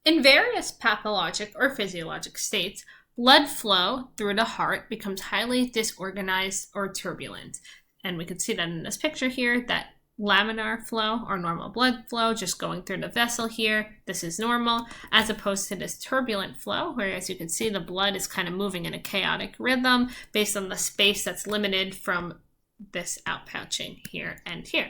In various pathologic or physiologic states, blood flow through the heart becomes highly disorganized or turbulent. And we can see that in this picture here, that laminar flow or normal blood flow just going through the vessel here, this is normal, as opposed to this turbulent flow, where as you can see, the blood is kind of moving in a chaotic rhythm based on the space that's limited from this outpouching here and here.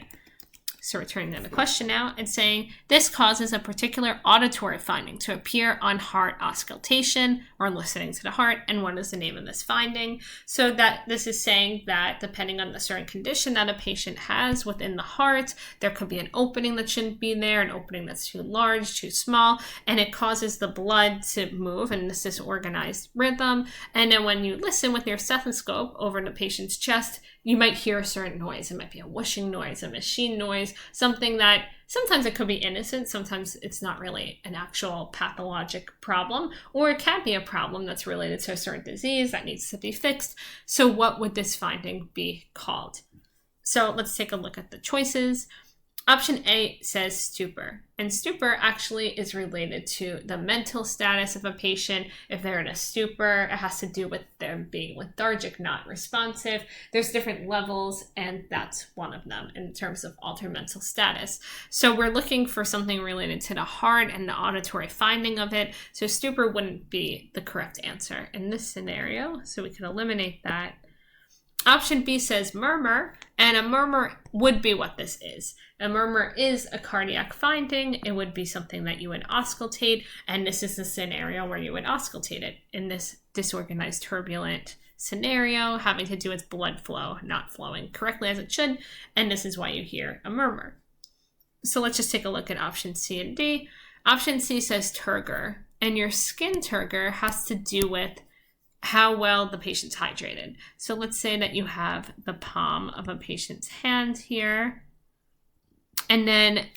So returning to the question now and saying, this causes a particular auditory finding to appear on heart auscultation or listening to the heart. And what is the name of this finding? So that this is saying that depending on the certain condition that a patient has within the heart, there could be an opening that shouldn't be there, an opening that's too large, too small, and it causes the blood to move in this disorganized rhythm. And then when you listen with your stethoscope over the patient's chest, you might hear a certain noise. It might be a whooshing noise, a machine noise, something that sometimes it could be innocent, sometimes it's not really an actual pathologic problem, or it can be a problem that's related to a certain disease that needs to be fixed. So what would this finding be called? So let's take a look at the choices. Option A says stupor, and stupor actually is related to the mental status of a patient. If they're in a stupor, it has to do with them being lethargic, not responsive. There's different levels, and that's one of them in terms of altered mental status. So we're looking for something related to the heart and the auditory finding of it. So stupor wouldn't be the correct answer in this scenario, so we can eliminate that. Option B says murmur, and a murmur would be what this is. A murmur is a cardiac finding. It would be something that you would auscultate, and this is the scenario where you would auscultate it in this disorganized, turbulent scenario having to do with blood flow not flowing correctly as it should, and this is why you hear a murmur. So let's just take a look at option C and D. Option C says turgor, and your skin turgor has to do with how well the patient's hydrated. So let's say that you have the palm of a patient's hand here. And then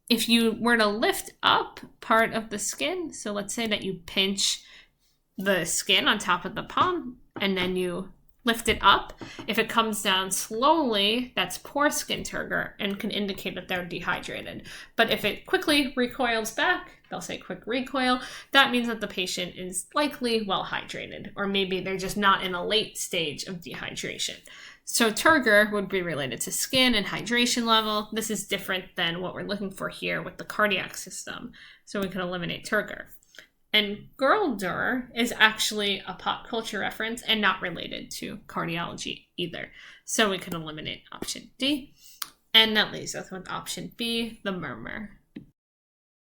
if you were to lift up part of the skin, so let's say that you pinch the skin on top of the palm and then you lift it up. If it comes down slowly, that's poor skin turgor and can indicate that they're dehydrated. But if it quickly recoils back, they'll say quick recoil, that means that the patient is likely well hydrated, or maybe they're just not in a late stage of dehydration. So turgor would be related to skin and hydration level. This is different than what we're looking for here with the cardiac system. So we can eliminate turgor. And Gerldur is actually a pop culture reference and not related to cardiology either. So we can eliminate option D. And that leaves us with option B, the murmur.